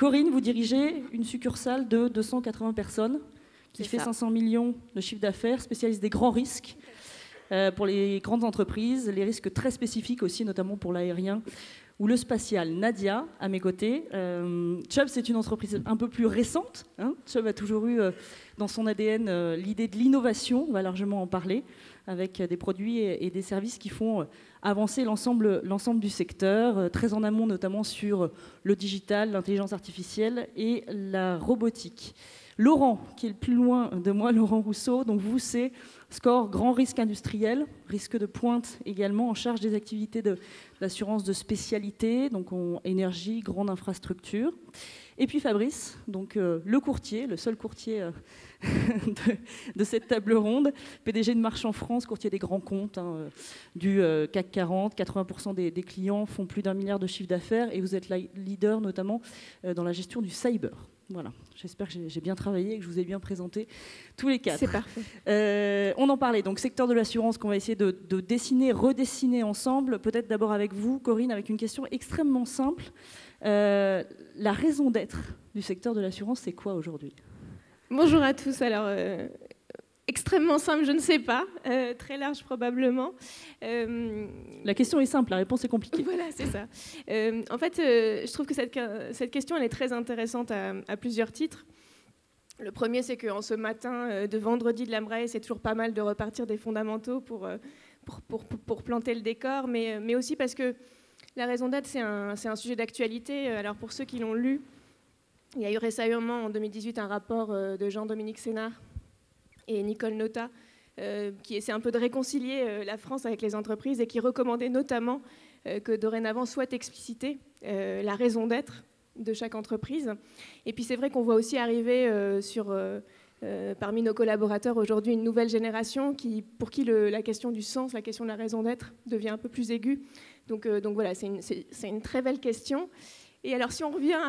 Corinne, vous dirigez une succursale de 280 personnes qui fait 500 millions de chiffre d'affaires, spécialiste des grands risques pour les grandes entreprises, les risques très spécifiques aussi, notamment pour l'aérien ou le spatial. Nadia, à mes côtés. Chubb, c'est une entreprise un peu plus récente. Chubb a toujours eu dans son ADN l'idée de l'innovation, on va largement en parler, avec des produits et des services qui font avancer l'ensemble du secteur, très en amont notamment sur le digital, l'intelligence artificielle et la robotique. Laurent, qui est le plus loin de moi, Laurent Rousseau, donc vous, c'est SCOR Grand Risque Industriel, risque de pointe également, en charge des activités d'assurance de spécialité, donc énergie, grande infrastructure. Et puis Fabrice, donc le courtier, le seul courtier de cette table ronde, PDG de Marchand France, courtier des grands comptes du CAC 40, 80% des clients font plus d'1 milliard de chiffre d'affaires et vous êtes leader notamment dans la gestion du cyber. Voilà, j'espère que j'ai bien travaillé et que je vous ai bien présenté tous les quatre. C'est parfait. On en parlait, donc secteur de l'assurance qu'on va essayer de dessiner, redessiner ensemble. Peut-être d'abord avec vous, Corinne, avec une question extrêmement simple. La raison d'être du secteur de l'assurance, c'est quoi aujourd'hui ? Bonjour à tous. Alors, extrêmement simple, je ne sais pas. Très large probablement. La question est simple, la réponse est compliquée. Voilà, c'est ça. En fait, je trouve que cette question, elle est très intéressante à plusieurs titres. Le premier, c'est qu'en ce matin de vendredi de l'Ambrae, c'est toujours pas mal de repartir des fondamentaux pour planter le décor, mais aussi parce que la raison d'être, c'est un sujet d'actualité. Alors, pour ceux qui l'ont lu, il y a eu récemment, en 2018, un rapport de Jean-Dominique Sénard et Nicole Notat, qui essaie un peu de réconcilier la France avec les entreprises et qui recommandait notamment que dorénavant soit explicitée la raison d'être de chaque entreprise. Et puis c'est vrai qu'on voit aussi arriver parmi nos collaborateurs aujourd'hui une nouvelle génération pour qui la question du sens, la question de la raison d'être devient un peu plus aiguë. Donc voilà, c'est une très belle question. Et alors, si on revient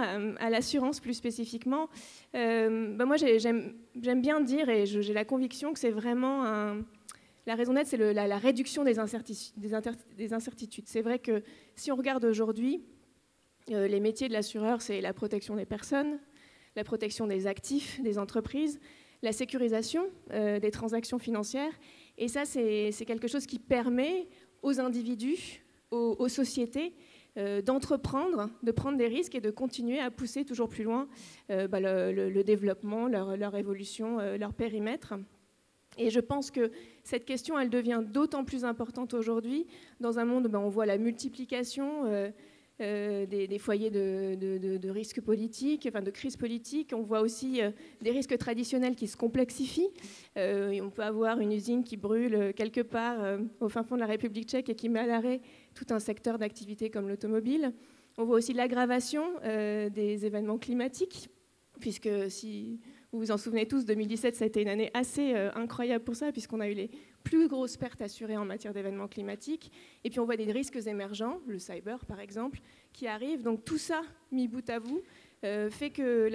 à l'assurance plus spécifiquement, moi, j'aime bien dire, et j'ai la conviction que c'est vraiment la raison d'être, c'est la réduction des incertitudes. C'est vrai que si on regarde aujourd'hui, les métiers de l'assureur, c'est la protection des personnes, la protection des actifs des entreprises, la sécurisation des transactions financières. Et ça, c'est quelque chose qui permet aux individus, aux sociétés, d'entreprendre, de prendre des risques et de continuer à pousser toujours plus loin le développement, leur évolution, leur périmètre. Et je pense que cette question, elle devient d'autant plus importante aujourd'hui dans un monde où on voit la multiplication des foyers de risques politiques, enfin de crises politiques. On voit aussi des risques traditionnels qui se complexifient. Et on peut avoir une usine qui brûle quelque part au fin fond de la République tchèque et qui met à l'arrêt tout un secteur d'activité comme l'automobile. On voit aussi l'aggravation des événements climatiques, puisque si vous vous en souvenez tous, 2017, ça a été une année assez incroyable pour ça, puisqu'on a eu les plus grosses pertes assurées en matière d'événements climatiques. Et puis on voit des risques émergents, le cyber par exemple, qui arrivent. Donc tout ça, mis bout à bout, fait que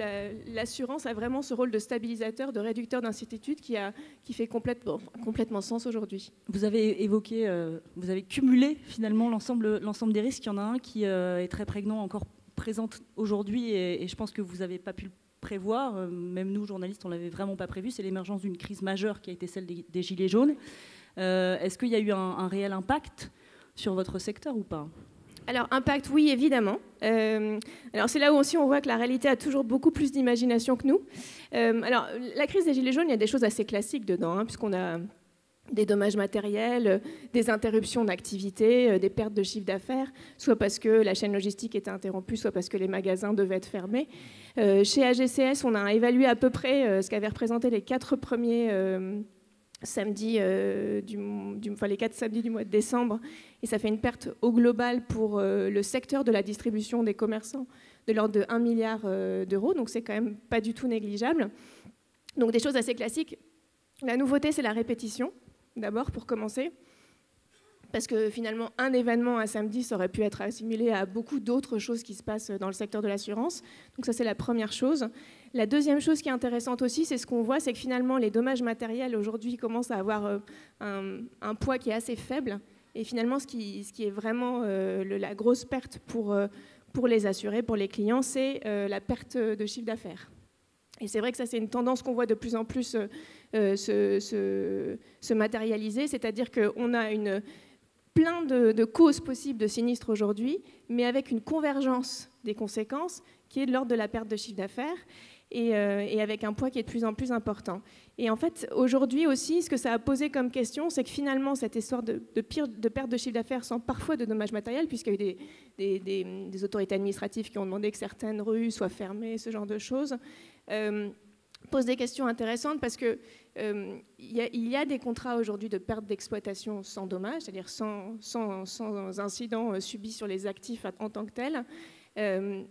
l'assurance a vraiment ce rôle de stabilisateur, de réducteur d'incertitude qui fait complètement sens aujourd'hui. Vous avez évoqué, vous avez cumulé finalement l'ensemble des risques. Il y en a un qui est très prégnant, encore présent aujourd'hui, et je pense que vous n'avez pas pu le prévoir, même nous journalistes on l'avait vraiment pas prévu, c'est l'émergence d'une crise majeure qui a été celle des Gilets jaunes. Est-ce qu'il y a eu un réel impact sur votre secteur ou pas ? Alors, impact, oui, évidemment. Alors, c'est là où aussi on voit que la réalité a toujours beaucoup plus d'imagination que nous. Alors, la crise des Gilets jaunes, il y a des choses assez classiques dedans, puisqu'on a des dommages matériels, des interruptions d'activité, des pertes de chiffre d'affaires, soit parce que la chaîne logistique était interrompue, soit parce que les magasins devaient être fermés. Chez AGCS, on a évalué à peu près ce qu'avaient représenté les 4 premiers samedis, les 4 samedis du mois de décembre, et ça fait une perte au global pour le secteur de la distribution des commerçants de l'ordre de 1 milliard d'euros, donc c'est quand même pas du tout négligeable. Donc des choses assez classiques. La nouveauté, c'est la répétition. D'abord, pour commencer, parce que finalement, un événement un samedi, ça aurait pu être assimilé à beaucoup d'autres choses qui se passent dans le secteur de l'assurance. Donc ça, c'est la première chose. La deuxième chose qui est intéressante aussi, c'est ce qu'on voit, c'est que finalement, les dommages matériels aujourd'hui commencent à avoir un poids qui est assez faible. Et finalement, ce qui est vraiment la grosse perte pour pour les assurés, pour les clients, c'est la perte de chiffre d'affaires. Et c'est vrai que ça, c'est une tendance qu'on voit de plus en plus se matérialiser, c'est-à-dire qu'on a plein de causes possibles de sinistres aujourd'hui, mais avec une convergence des conséquences qui est de l'ordre de la perte de chiffre d'affaires et avec un poids qui est de plus en plus important. Et en fait, aujourd'hui aussi, ce que ça a posé comme question, c'est que finalement, cette histoire de perte de chiffre d'affaires sans parfois de dommages matériels, puisqu'il y a eu des autorités administratives qui ont demandé que certaines rues soient fermées, ce genre de choses, pose des questions intéressantes parce que il y a des contrats aujourd'hui de perte d'exploitation sans dommage, c'est-à-dire sans incident subi sur les actifs en tant que tels,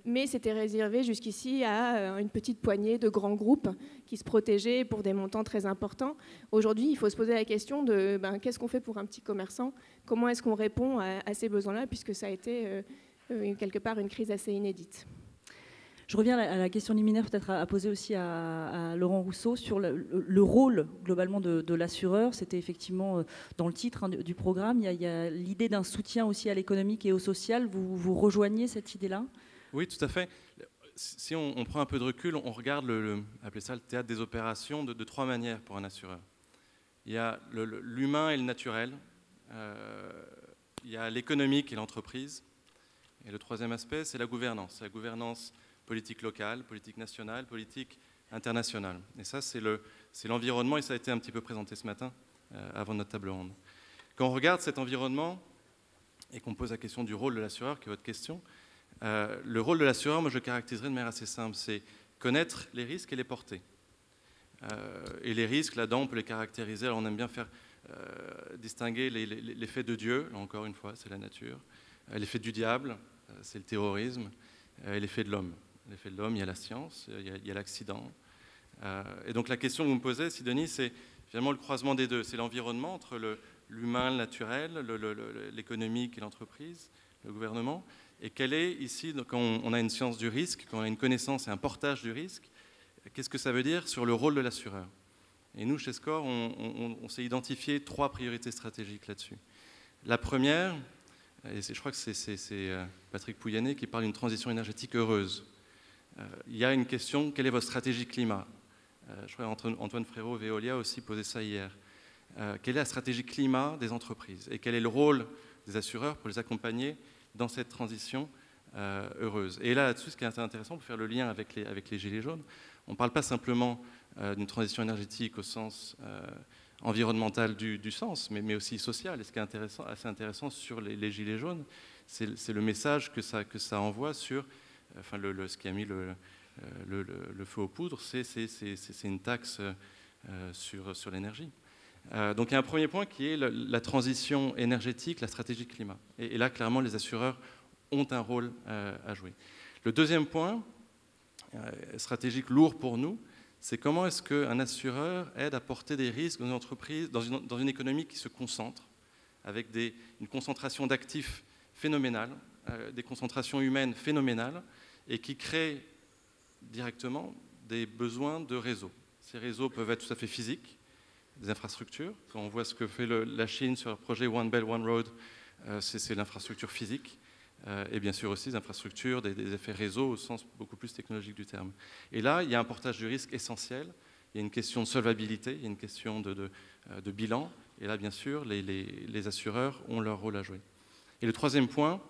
mais c'était réservé jusqu'ici à une petite poignée de grands groupes qui se protégeaient pour des montants très importants. Aujourd'hui, il faut se poser la question de qu'est-ce qu'on fait pour un petit commerçant, comment est-ce qu'on répond à ces besoins-là, puisque ça a été quelque part une crise assez inédite. Je reviens à la question liminaire peut-être à poser aussi à Laurent Rousseau sur le rôle globalement de l'assureur. C'était effectivement dans le titre du programme, il y a l'idée d'un soutien aussi à l'économique et au social. Vous rejoignez cette idée-là ? Oui, tout à fait. Si on prend un peu de recul, on regarde appelez ça le théâtre des opérations de trois manières pour un assureur. Il y a l'humain et le naturel, il y a l'économique et l'entreprise, et le troisième aspect, c'est la gouvernance. La gouvernance politique locale, politique nationale, politique internationale. Et ça, c'est l'environnement, et ça a été un petit peu présenté ce matin, avant notre table ronde. Quand on regarde cet environnement, et qu'on pose la question du rôle de l'assureur, qui est votre question, le rôle de l'assureur, moi je le caractériserais de manière assez simple, c'est connaître les risques et les porter. Et les risques, là-dedans, on peut les caractériser, alors on aime bien faire distinguer l'effet de Dieu, là encore une fois, c'est la nature, l'effet du diable, c'est le terrorisme, et l'effet de l'homme. L'effet de l'homme, il y a la science, il y a l'accident. Et donc la question que vous me posez, Sidonie, c'est finalement le croisement des deux. C'est l'environnement entre l'humain, le naturel, l'économique et l'entreprise, le gouvernement. Et quel est ici, quand on a une science du risque, quand on a une connaissance et un portage du risque, qu'est-ce que ça veut dire sur le rôle de l'assureur? Et nous, chez SCOR, on s'est identifié 3 priorités stratégiques là-dessus. La première, et je crois que c'est Patrick Pouyanné qui parle d'une transition énergétique heureuse. Il y a une question, quelle est votre stratégie climat? Je crois qu'Antoine Frérot, Veolia, a aussi posé ça hier. Quelle est la stratégie climat des entreprises? Et quel est le rôle des assureurs pour les accompagner dans cette transition heureuse? Et là-dessus, ce qui est intéressant, pour faire le lien avec les Gilets jaunes, on ne parle pas simplement d'une transition énergétique au sens environnemental du sens, mais aussi social. Et ce qui est assez intéressant sur les Gilets jaunes, c'est le message que ça envoie sur... Enfin, ce qui a mis le feu aux poudres, c'est une taxe sur l'énergie. Donc il y a un premier point qui est la transition énergétique, la stratégie climat. Et là, clairement, les assureurs ont un rôle à jouer. Le deuxième point, stratégique lourd pour nous, c'est comment est-ce qu'un assureur aide à porter des risques dans une entreprise, dans une économie qui se concentre, avec une concentration d'actifs phénoménale, des concentrations humaines phénoménales, et qui crée directement des besoins de réseaux. Ces réseaux peuvent être tout à fait physiques, des infrastructures. Quand on voit ce que fait la Chine sur le projet One Belt, One Road, c'est l'infrastructure physique, et bien sûr aussi des infrastructures, des effets réseau au sens beaucoup plus technologique du terme. Et là, il y a un portage du risque essentiel, il y a une question de solvabilité, il y a une question de bilan, et là, bien sûr, les assureurs ont leur rôle à jouer. Et le troisième point,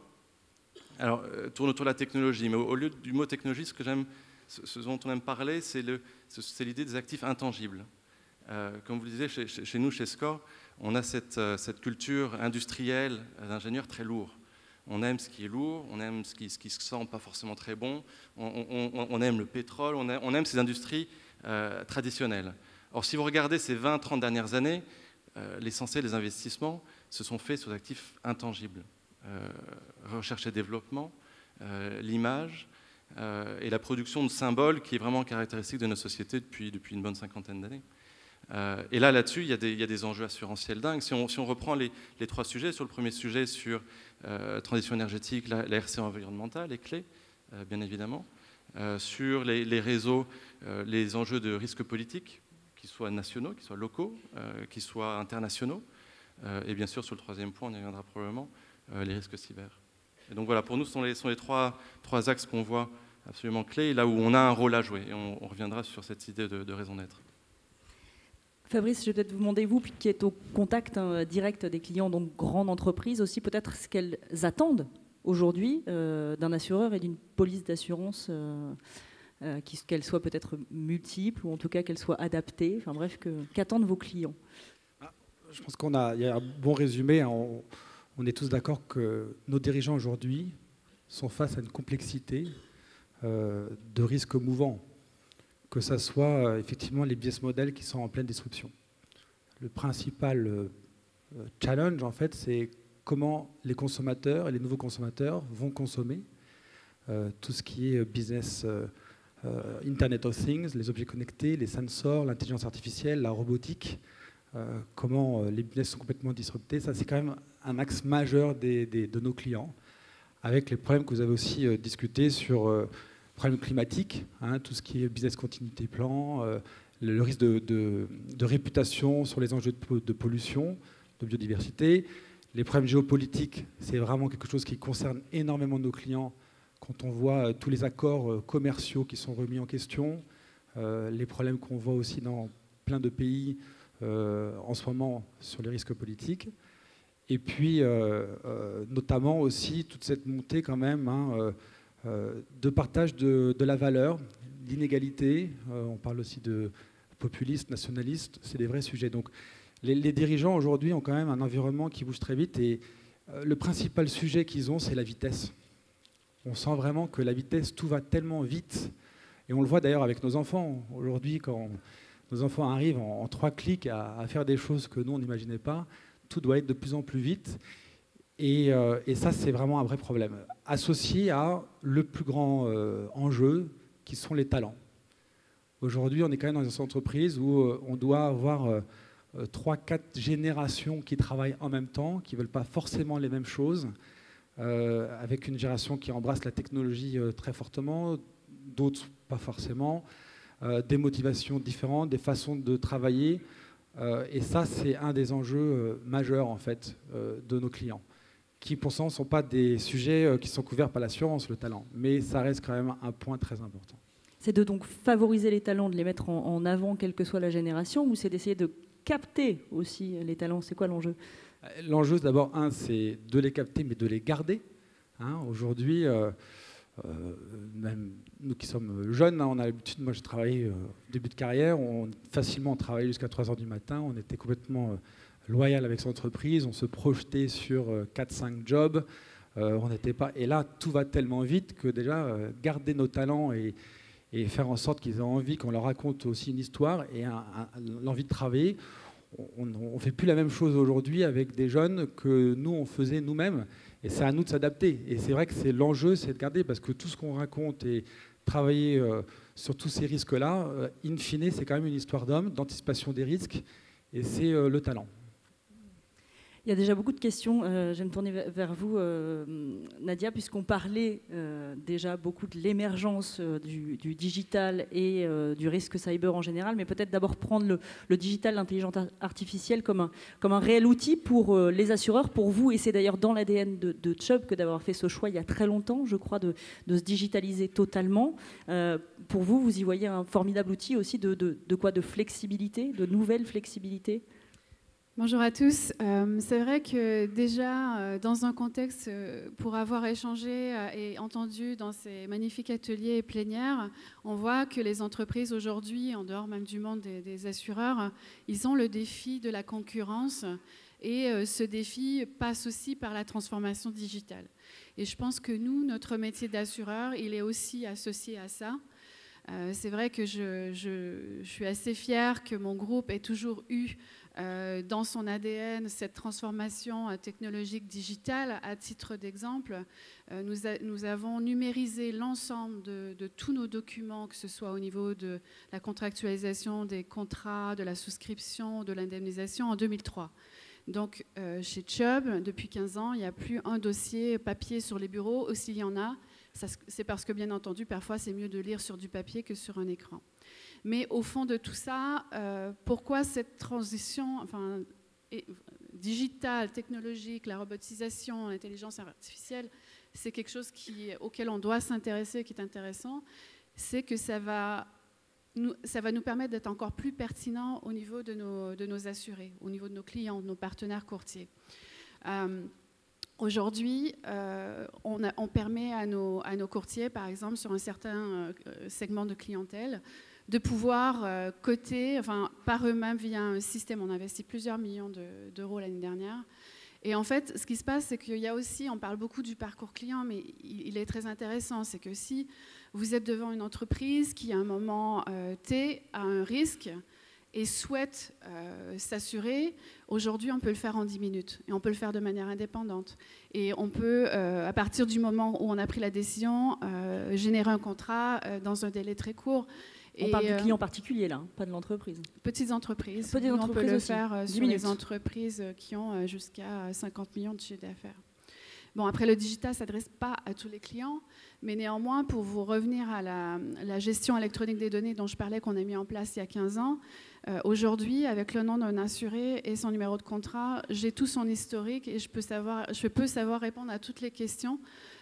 alors, tourne autour de la technologie, mais au lieu du mot technologie, ce dont on aime parler, c'est l'idée des actifs intangibles. Comme vous le disiez, chez nous, chez SCOR, on a cette culture industrielle d'ingénieurs très lourd. On aime ce qui est lourd, on aime ce qui se sent pas forcément très bon, on aime le pétrole, on aime ces industries traditionnelles. Or, si vous regardez ces 20-30 dernières années, l'essentiel des investissements se sont faits sur des actifs intangibles. Recherche et développement, l'image et la production de symboles qui est vraiment caractéristique de nos sociétés depuis une bonne 50aine d'années. Et là-dessus, il y a des enjeux assurantiels dingues. Si on reprend les 3 sujets, sur le premier sujet, sur transition énergétique, la RC environnementale est clé, bien évidemment. Sur les réseaux, les enjeux de risques politiques, qu'ils soient nationaux, qu'ils soient locaux, qu'ils soient internationaux. Et bien sûr, sur le troisième point, on y reviendra probablement, les risques cyber. Et donc voilà, pour nous, ce sont les trois axes qu'on voit absolument clés, là où on a un rôle à jouer. Et on reviendra sur cette idée de raison d'être. Fabrice, je vais peut-être vous demander, vous qui êtes au contact direct des clients, donc grandes entreprises aussi, peut-être ce qu'elles attendent aujourd'hui d'un assureur et d'une police d'assurance, qu'elle soit peut-être multiple ou en tout cas qu'elle soit adaptée. Enfin bref, qu'attendent vos clients? Je pense qu'il y a un bon résumé. On est tous d'accord que nos dirigeants aujourd'hui sont face à une complexité de risques mouvants, que ce soit effectivement les business models qui sont en pleine disruption. Le principal challenge, en fait, c'est comment les consommateurs et les nouveaux consommateurs vont consommer tout ce qui est business, Internet of Things, les objets connectés, les sensors, l'intelligence artificielle, la robotique, comment les business sont complètement disruptés. Ça, c'est quand même un axe majeur de nos clients, avec les problèmes que vous avez aussi discutés sur problèmes climatiques, hein, tout ce qui est business continuity plan, le risque de réputation sur les enjeux de pollution, de biodiversité. Les problèmes géopolitiques, c'est vraiment quelque chose qui concerne énormément nos clients quand on voit tous les accords commerciaux qui sont remis en question, les problèmes qu'on voit aussi dans plein de pays en ce moment sur les risques politiques. Et puis, notamment aussi toute cette montée quand même de partage de la valeur, d'inégalité. On parle aussi de populistes, nationalistes. C'est des vrais sujets. Donc, les dirigeants aujourd'hui ont quand même un environnement qui bouge très vite. Et le principal sujet qu'ils ont, c'est la vitesse. On sent vraiment que la vitesse, tout va tellement vite. Et on le voit d'ailleurs avec nos enfants. Aujourd'hui, quand nos enfants arrivent en 3 clics à faire des choses que nous, on n'imaginait pas, tout doit être de plus en plus vite. Et ça, c'est vraiment un vrai problème, associé à le plus grand enjeu, qui sont les talents. Aujourd'hui, on est quand même dans une entreprise où on doit avoir 3-4 générations qui travaillent en même temps, qui ne veulent pas forcément les mêmes choses, avec une génération qui embrasse la technologie très fortement, d'autres pas forcément, des motivations différentes, des façons de travailler. Et ça, c'est un des enjeux majeurs en fait, de nos clients, qui pour ça ne sont pas des sujets qui sont couverts par l'assurance, le talent. Mais ça reste quand même un point très important. C'est de donc favoriser les talents, de les mettre en avant, quelle que soit la génération, ou c'est d'essayer de capter aussi les talents? C'est quoi l'enjeu? L'enjeu, d'abord, c'est de les capter, mais de les garder. Hein, aujourd'hui, même nous qui sommes jeunes, on a l'habitude, moi j'ai travaillé au début de carrière, facilement on travaillait jusqu'à 3h du matin, on était complètement loyal avec son entreprise, on se projetait sur 4-5 jobs, on n'était pas... Et là, tout va tellement vite que déjà, garder nos talents et faire en sorte qu'ils aient envie qu'on leur raconte aussi une histoire et l'envie de travailler. On ne fait plus la même chose aujourd'hui avec des jeunes que nous, on faisait nous-mêmes. Et c'est à nous de s'adapter. Et c'est vrai que c'est l'enjeu, c'est de garder, parce que tout ce qu'on raconte et travailler sur tous ces risques-là, in fine, c'est quand même une histoire d'homme, d'anticipation des risques, et c'est le talent. Il y a déjà beaucoup de questions. Je vais me tourner vers vous, Nadia, puisqu'on parlait déjà beaucoup de l'émergence du digital et du risque cyber en général, mais peut-être d'abord prendre le digital, l'intelligence artificielle comme un réel outil pour les assureurs, pour vous, et c'est d'ailleurs dans l'ADN de Chubb que d'avoir fait ce choix il y a très longtemps, je crois, de se digitaliser totalement. Pour vous, vous y voyez un formidable outil aussi de quoi? De flexibilité, de nouvelle flexibilité? Bonjour à tous. C'est vrai que déjà, dans un contexte, pour avoir échangé et entendu dans ces magnifiques ateliers et plénières, on voit que les entreprises aujourd'hui, en dehors même du monde des assureurs, ils ont le défi de la concurrence et ce défi passe aussi par la transformation digitale. Et je pense que nous, notre métier d'assureur, il est aussi associé à ça. C'est vrai que je suis assez fière que mon groupe ait toujours eu dans son ADN cette transformation technologique digitale. À titre d'exemple, nous avons numérisé l'ensemble de tous nos documents, que ce soit au niveau de la contractualisation des contrats, de la souscription, de l'indemnisation en 2003. Donc chez Chubb, depuis 15 ans, il n'y a plus un dossier papier sur les bureaux, ou s'il y en a, c'est parce que, bien entendu, parfois, c'est mieux de lire sur du papier que sur un écran. Mais au fond de tout ça, pourquoi cette transition digital, technologique, la robotisation, l'intelligence artificielle, c'est quelque chose auquel on doit s'intéresser, qui est intéressant, c'est que ça va nous permettre d'être encore plus pertinent au niveau de nos assurés, au niveau de nos clients, de nos partenaires courtiers. Aujourd'hui, on permet à nos courtiers, par exemple, sur un certain segment de clientèle, de pouvoir coter, par eux-mêmes via un système. On a investi plusieurs millions d'euros l'année dernière. Et en fait, ce qui se passe, c'est qu'il y a aussi, on parle beaucoup du parcours client, mais il est très intéressant, c'est que si vous êtes devant une entreprise qui, à un moment T, a un risque et souhaite s'assurer, aujourd'hui, on peut le faire en 10 minutes. Et on peut le faire de manière indépendante. Et on peut, à partir du moment où on a pris la décision, générer un contrat dans un délai très court. On parle du client particulier, là, pas de l'entreprise. Petites entreprises. Petites entreprises, on peut le aussi. faire sur les entreprises qui ont jusqu'à 50 millions de chiffre d'affaires. Bon, après, le digital ne s'adresse pas à tous les clients, mais néanmoins, pour vous revenir à la gestion électronique des données dont je parlais, qu'on a mis en place il y a 15 ans, aujourd'hui, avec le nom d'un assuré et son numéro de contrat, j'ai tout son historique et je peux savoir répondre à toutes les questions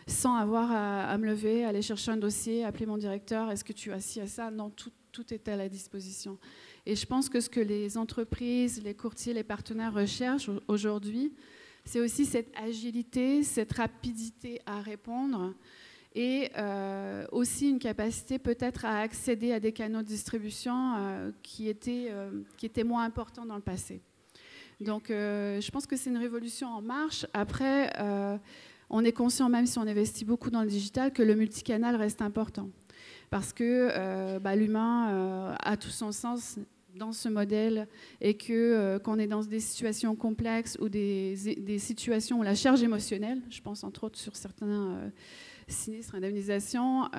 sans avoir à me lever, aller chercher un dossier, appeler mon directeur, est-ce que tu as ci à ça? Non, tout est à la disposition. Et je pense que ce que les entreprises, les courtiers, les partenaires recherchent aujourd'hui, c'est aussi cette agilité, cette rapidité à répondre et aussi une capacité peut-être à accéder à des canaux de distribution qui étaient moins importants dans le passé. Donc je pense que c'est une révolution en marche. Après, on est conscient, même si on investit beaucoup dans le digital, que le multicanal reste important. Parce que l'humain a tout son sens dans ce modèle et qu'on est dans des situations complexes ou des situations où la charge émotionnelle, je pense entre autres sur certains sinistres, indemnisations,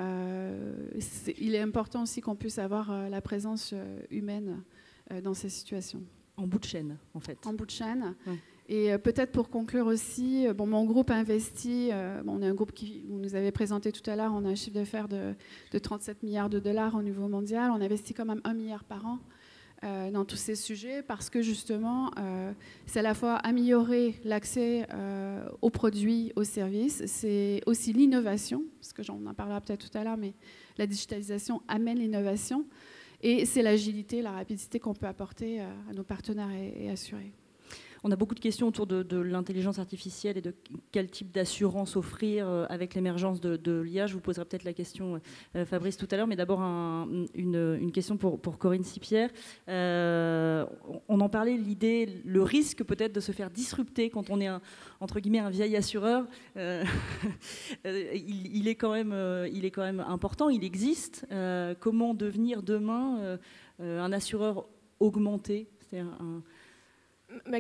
il est important aussi qu'on puisse avoir la présence humaine dans ces situations. En bout de chaîne, en fait. En bout de chaîne. Ouais. Et peut-être pour conclure aussi, mon groupe investit, on est un groupe qui, vous nous avez présenté tout à l'heure, on a un chiffre d'affaires de 37 milliards de dollars au niveau mondial, on investit quand même 1 milliard par an dans tous ces sujets parce que justement, c'est à la fois améliorer l'accès aux produits, aux services, c'est aussi l'innovation, parce que j'en parlera peut-être tout à l'heure, mais la digitalisation amène l'innovation, et c'est l'agilité, la rapidité qu'on peut apporter à nos partenaires et assurés. On a beaucoup de questions autour de l'intelligence artificielle et de quel type d'assurance offrir avec l'émergence de l'IA. Je vous poserai peut-être la question, Fabrice, tout à l'heure, mais d'abord une question pour Corinne Sipierre. On en parlait, l'idée, le risque peut-être de se faire disrupter quand on est entre guillemets un vieil assureur. Il est quand même important, il existe. Comment devenir demain un assureur augmenté, c'est-à-dire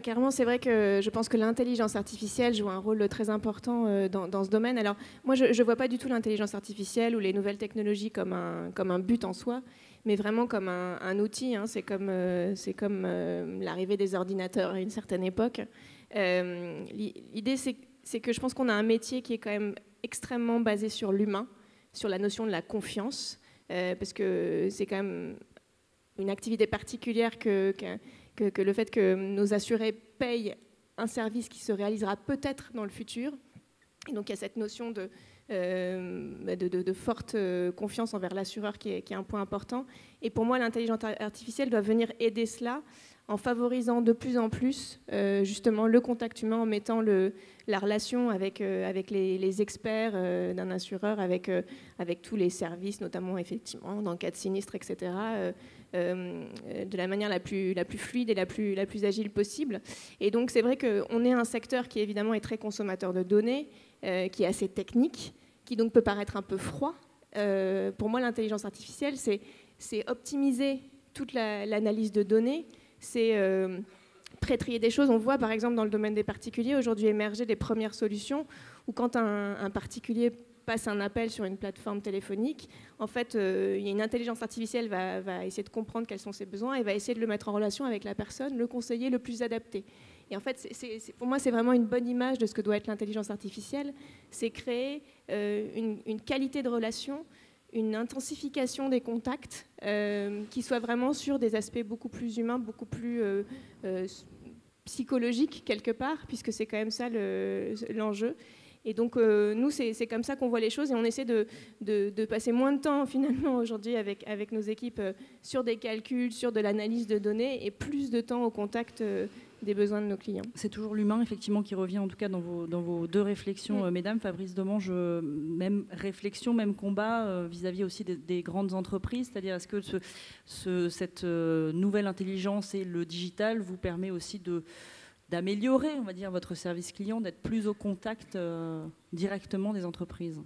Carrément, c'est vrai que je pense que l'intelligence artificielle joue un rôle très important dans ce domaine. Alors, moi, je ne vois pas du tout l'intelligence artificielle ou les nouvelles technologies comme un but en soi, mais vraiment comme un outil. Hein. C'est comme l'arrivée des ordinateurs à une certaine époque. L'idée, c'est que je pense qu'on a un métier qui est quand même extrêmement basé sur l'humain, sur la notion de la confiance, parce que c'est quand même une activité particulière que le fait que nos assurés payent un service qui se réalisera peut-être dans le futur. Et donc il y a cette notion de forte confiance envers l'assureur qui est un point important. Et pour moi, l'intelligence artificielle doit venir aider cela en favorisant de plus en plus justement le contact humain, en mettant la relation avec les experts d'un assureur, avec tous les services, notamment effectivement dans le cas de sinistre, etc., de la manière la plus fluide et la plus agile possible. Et donc c'est vrai qu'on est un secteur qui évidemment est très consommateur de données, qui est assez technique, qui donc peut paraître un peu froid. Pour moi, l'intelligence artificielle, c'est optimiser toute l'analyse de données, c'est pré-trier des choses. On voit par exemple dans le domaine des particuliers aujourd'hui émerger des premières solutions où quand un particulier passe un appel sur une plateforme téléphonique, en fait, il y a une intelligence artificielle va essayer de comprendre quels sont ses besoins et va essayer de le mettre en relation avec la personne, le conseiller le plus adapté. Et en fait, pour moi, c'est vraiment une bonne image de ce que doit être l'intelligence artificielle. C'est créer une qualité de relation, une intensification des contacts qui soit vraiment sur des aspects beaucoup plus humains, beaucoup plus psychologique quelque part, puisque c'est quand même ça l'enjeu. Et donc, nous, c'est comme ça qu'on voit les choses et on essaie de passer moins de temps, finalement, aujourd'hui avec nos équipes sur des calculs, sur de l'analyse de données et plus de temps au contact des besoins de nos clients. C'est toujours l'humain, effectivement, qui revient, en tout cas, dans vos deux réflexions, mesdames. Fabrice Domange, même réflexion, même combat vis-à-vis aussi des grandes entreprises. C'est-à-dire, est-ce que cette nouvelle intelligence et le digital vous permet aussi d'améliorer, on va dire, votre service client, d'être plus au contact directement des entreprises?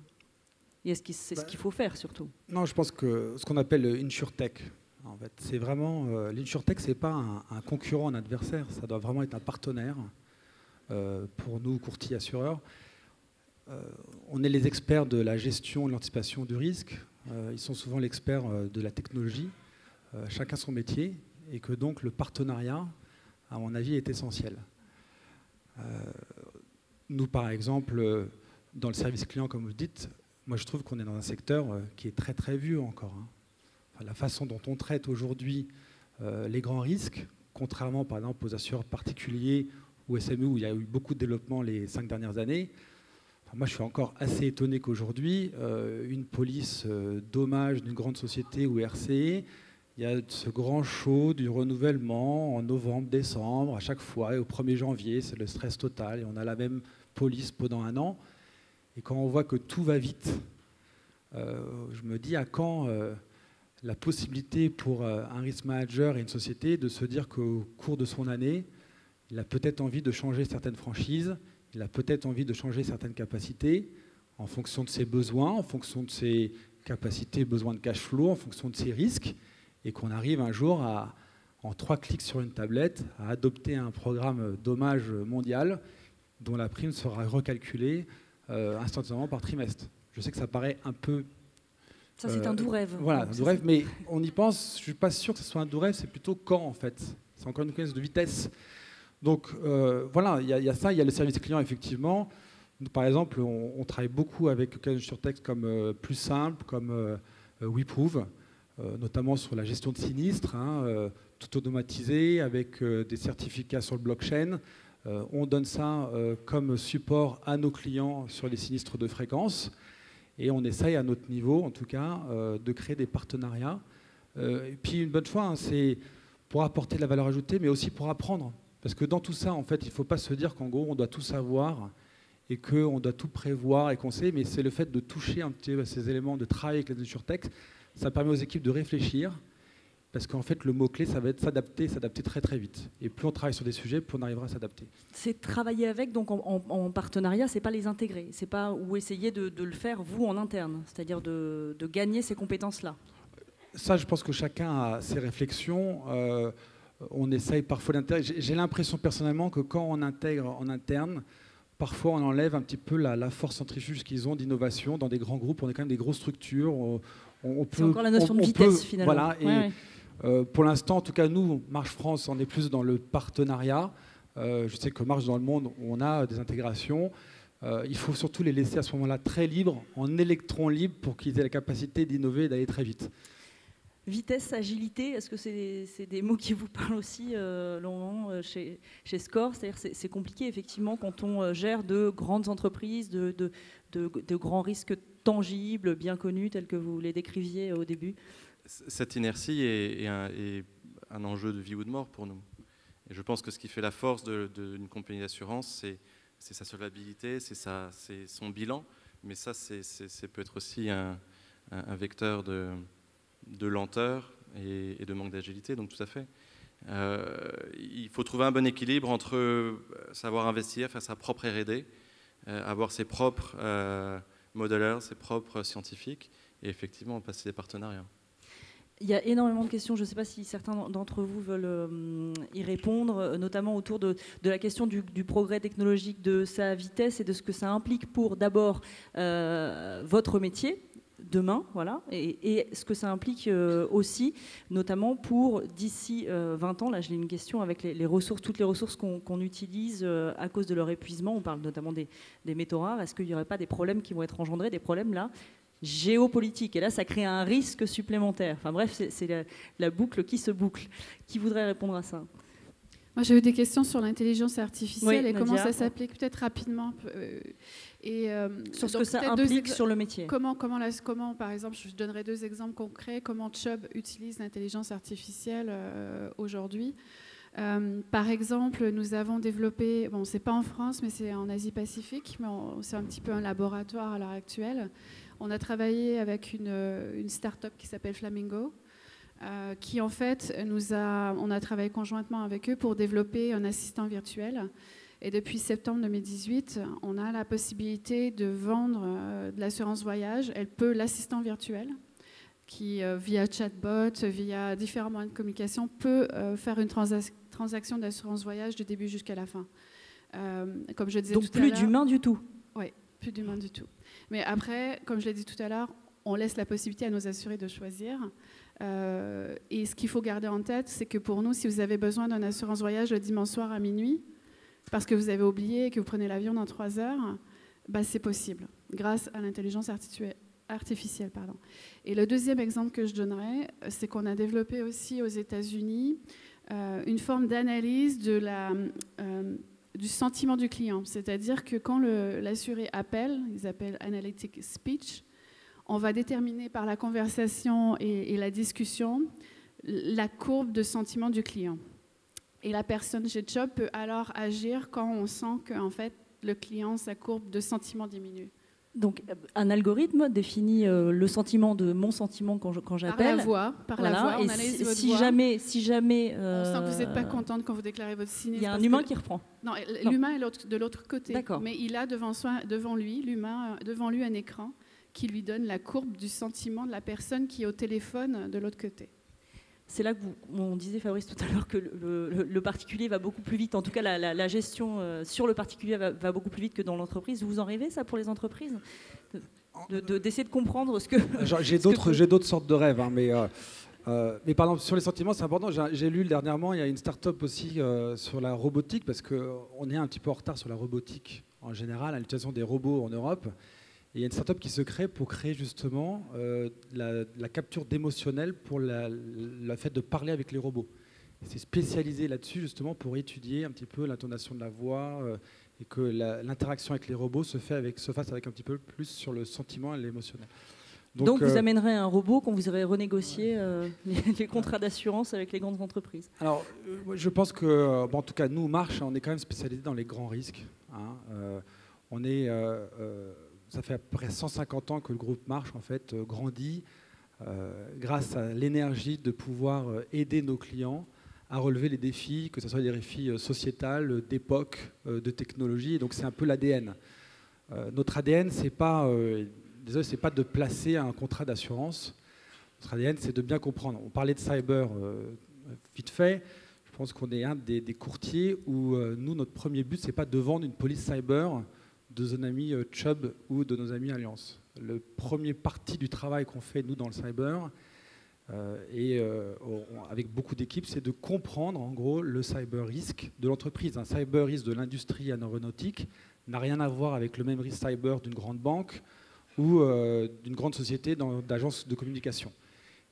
Et est-ce que c'est ce qu'il faut faire, surtout? Non, je pense que ce qu'on appelle l'InsurTech, en fait, c'est vraiment... l'InsurTech, ce n'est pas un concurrent, un adversaire, ça doit vraiment être un partenaire pour nous, courtiers assureurs. On est les experts de la gestion et de l'anticipation du risque. Ils sont souvent l'expert de la technologie, chacun son métier, et que donc le partenariat, à mon avis, est essentiel. Nous, par exemple, dans le service client, comme vous le dites, moi je trouve qu'on est dans un secteur qui est très très vieux encore. Enfin, la façon dont on traite aujourd'hui les grands risques, contrairement par exemple aux assureurs particuliers ou SME où il y a eu beaucoup de développement les 5 dernières années, enfin, moi je suis encore assez étonné qu'aujourd'hui, une police dommage d'une grande société ou RCE, il y a ce grand show du renouvellement en novembre, décembre, à chaque fois, et au 1er janvier, c'est le stress total, et on a la même police pendant 1 an. Et quand on voit que tout va vite, je me dis à quand la possibilité pour un risk manager et une société de se dire qu'au cours de son année, il a peut-être envie de changer certaines franchises, il a peut-être envie de changer certaines capacités en fonction de ses besoins, en fonction de ses capacités, besoins de cash flow, en fonction de ses risques, et qu'on arrive un jour en 3 clics sur une tablette, à adopter un programme dommage mondial dont la prime sera recalculée instantanément par trimestre. Je sais que ça paraît un peu... Ça, c'est un doux rêve. Voilà, un doux rêve, mais on y pense, je ne suis pas sûr que ce soit un doux rêve, c'est plutôt quand, en fait. C'est encore une question de vitesse. Donc, voilà, il y a ça, il y a le service client, effectivement. Nous, par exemple, on travaille beaucoup avec InsurTech comme Plus Simple, comme WeProve, notamment sur la gestion de sinistres, tout automatisé, avec des certificats sur le blockchain. On donne ça comme support à nos clients sur les sinistres de fréquence. Et on essaye à notre niveau, en tout cas, de créer des partenariats. Et puis une bonne fois, c'est pour apporter de la valeur ajoutée, mais aussi pour apprendre. Parce que dans tout ça, en fait, il ne faut pas se dire qu'en gros, on doit tout savoir et qu'on doit tout prévoir et qu'on sait, mais c'est le fait de toucher un petit peu à ces éléments, de travailler avec les InsurTech. Ça permet aux équipes de réfléchir, parce qu'en fait, le mot-clé, ça va être s'adapter très très vite. Et plus on travaille sur des sujets, plus on arrivera à s'adapter. C'est travailler avec, donc en partenariat, c'est pas les intégrer, c'est pas ou essayer de le faire vous en interne, c'est-à-dire de gagner ces compétences-là. Ça, je pense que chacun a ses réflexions. On essaye parfois d'intégrer. J'ai l'impression personnellement que quand on intègre en interne, parfois on enlève un petit peu la force centrifuge qu'ils ont d'innovation. Dans des grands groupes, on est quand même des grosses structures. C'est encore la notion de vitesse, finalement. Voilà, et pour l'instant, en tout cas, nous, Marche France, on est plus dans le partenariat. Je sais que Marche dans le monde, on a des intégrations. Il faut surtout les laisser à ce moment-là très libres, en électrons libres, pour qu'ils aient la capacité d'innover et d'aller très vite. Vitesse, agilité, est-ce que c'est des mots qui vous parlent aussi, Laurent, chez SCOR? C'est-à-dire c'est compliqué, effectivement, quand on gère de grandes entreprises, de grands risques tangibles, bien connus, tels que vous les décriviez au début. Cette inertie est un enjeu de vie ou de mort pour nous. Et je pense que ce qui fait la force d'une compagnie d'assurance, c'est sa solvabilité, c'est son bilan, mais ça, c'est peut être aussi un vecteur de lenteur et de manque d'agilité, donc tout à fait. Il faut trouver un bon équilibre entre savoir investir, faire sa propre R&D, avoir ses propres modeleurs, ses propres scientifiques, et effectivement passer des partenariats. Il y a énormément de questions, je ne sais pas si certains d'entre vous veulent y répondre, notamment autour de la question du progrès technologique, de sa vitesse et de ce que ça implique pour d'abord votre métier, demain, voilà, et ce que ça implique aussi, notamment pour d'ici 20 ans, là j'ai une question avec les ressources, toutes les ressources qu'on utilise à cause de leur épuisement, on parle notamment des métaux rares, est-ce qu'il n'y aurait pas des problèmes qui vont être engendrés, des problèmes là géopolitiques, et là ça crée un risque supplémentaire. Enfin bref, c'est la boucle qui se boucle. Qui voudrait répondre à ça? Moi, j'ai eu des questions sur l'intelligence artificielle et Nadia, comment ça s'applique, peut-être rapidement. Sur ce que ça implique sur le métier. Comment, par exemple, je donnerai 2 exemples concrets, comment Chubb utilise l'intelligence artificielle aujourd'hui. Par exemple, nous avons développé, bon, c'est pas en France, mais c'est en Asie-Pacifique, mais c'est un petit peu un laboratoire à l'heure actuelle. On a travaillé avec une start-up qui s'appelle Flamingo, qui en fait, on a travaillé conjointement avec eux pour développer un assistant virtuel. Et depuis septembre 2018, on a la possibilité de vendre de l'assurance voyage. L'assistant virtuel, qui via chatbot, via différents moyens de communication, peut faire une transaction d'assurance voyage du début jusqu'à la fin. Comme je disais donc tout à l'heure, plus d'humain du tout. Oui, plus d'humain du tout. Mais après, comme je l'ai dit tout à l'heure, on laisse la possibilité à nos assurés de choisir. Et ce qu'il faut garder en tête, c'est que pour nous, si vous avez besoin d'une assurance voyage le dimanche soir à minuit, parce que vous avez oublié et que vous prenez l'avion dans 3 heures, bah, c'est possible, grâce à l'intelligence artificielle. Et le deuxième exemple que je donnerais, c'est qu'on a développé aussi aux États-Unis une forme d'analyse du sentiment du client. C'est-à-dire que quand l'assuré appelle, ils appellent Analytic Speech, on va déterminer par la conversation et la discussion la courbe de sentiment du client. Et la personne chez Chubb peut alors agir quand on sent qu'en fait, le client, sa courbe de sentiment diminue. Donc, un algorithme définit le sentiment de mon sentiment quand j'appelle. Par la voix, on analyse votre voix. Si jamais on sent que vous n'êtes pas contente quand vous déclarez votre sinistre. Il y a un humain qui reprend. Non, l'humain est de l'autre côté. D'accord. Mais il a devant lui un écran qui lui donne la courbe du sentiment de la personne qui est au téléphone de l'autre côté. C'est là que on disait, Fabrice, tout à l'heure, que le particulier va beaucoup plus vite. En tout cas, la gestion sur le particulier va beaucoup plus vite que dans l'entreprise. Vous en rêvez, ça, pour les entreprises, d'essayer de comprendre ce que... J'ai d'autres sortes de rêves, hein, mais par exemple, sur les sentiments, c'est important. J'ai lu dernièrement, il y a une start-up aussi sur la robotique, parce qu'on est un petit peu en retard sur la robotique en général, à l'utilisation des robots en Europe. Et il y a une start-up qui se crée pour créer justement la capture d'émotionnel pour le fait de parler avec les robots. C'est spécialisé là-dessus justement pour étudier un petit peu l'intonation de la voix et que l'interaction avec les robots se fasse avec un petit peu plus sur le sentiment et l'émotionnel. Donc vous amènerez un robot quand vous aurez renégocié les contrats d'assurance avec les grandes entreprises. Alors je pense que, en tout cas nous, Marche, on est quand même spécialisé dans les grands risques. Hein. Ça fait à peu près 150 ans que le groupe Marche en fait grandit grâce à l'énergie de pouvoir aider nos clients à relever les défis, que ce soit des défis sociétals, d'époque, de technologie. Et donc c'est un peu l'ADN. Notre ADN, c'est pas de placer un contrat d'assurance. Notre ADN, c'est de bien comprendre. On parlait de cyber vite fait. Je pense qu'on est un des courtiers où nous, notre premier but, c'est pas de vendre une police cyber de nos amis Chubb ou de nos amis Allianz. Le premier parti du travail qu'on fait, nous, dans le cyber, avec beaucoup d'équipes, c'est de comprendre, en gros, le cyber risque de l'entreprise. Un cyber risque de l'industrie aéronautique n'a rien à voir avec le même risque cyber d'une grande banque ou d'une grande société d'agence de communication.